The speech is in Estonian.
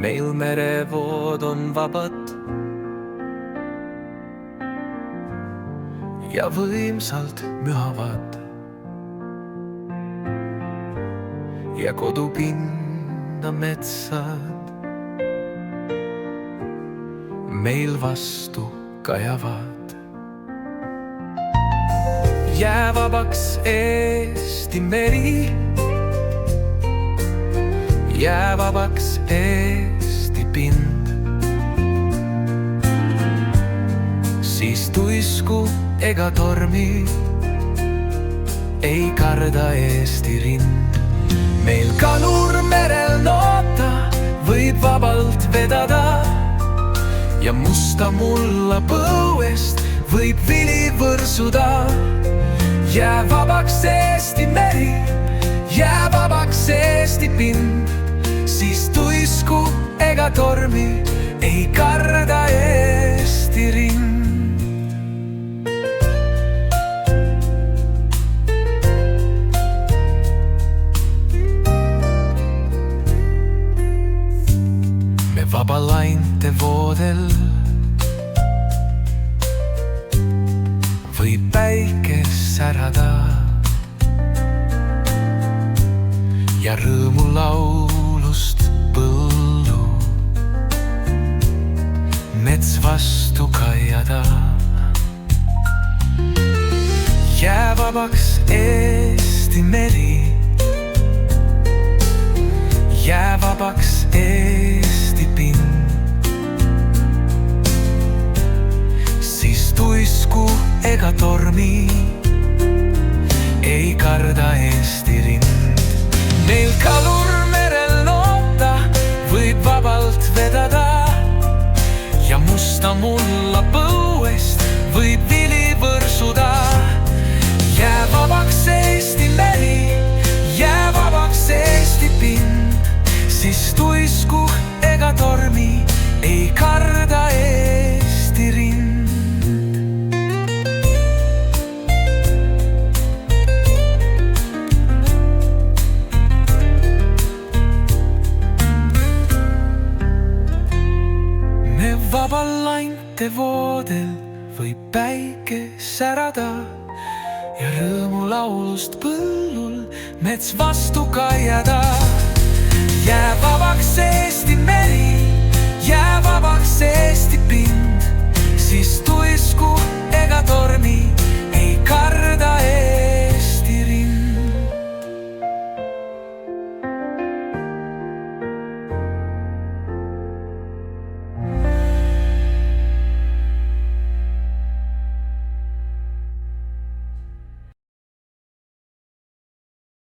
meil merevood on vabad ja võimsalt mühavad ja kodupinda metsad meil vastu kajavad. Jää vabaks Eesti meri, jää vabaks Eesti pind, siis tuisku ega tormi ei karda Eesti rind. Meil kalur merel noota võib vabalt vedada ja musta mulla põuest võib vili võrsuda. Jää vabaks Eesti meri, jää vabaks Eesti pind, siis tuisku ega tormi ei karda Eesti rind. Me vabalainte voodel võib päike särada ja rõõmulaulust põllu mets vastu kajada. Jää vabaks Eesti meri, jää vabaks Eesti pind, siis tuisku ega tormi ei karda Eesti rind. Meil kalur merel noota võib vabalt vedada ja musta mulla põuest võib vili võrsuda. Jää vabaks Eesti meri, jää vabaks Eesti pind, siis tuisku ega tormi ei karda Eesti rind. Vabalainte voodel võib päike särada ja rõõmulaulust põllul mets vastu kajada. Jää vabaks Eesti meri, jää vabaks Eesti pind,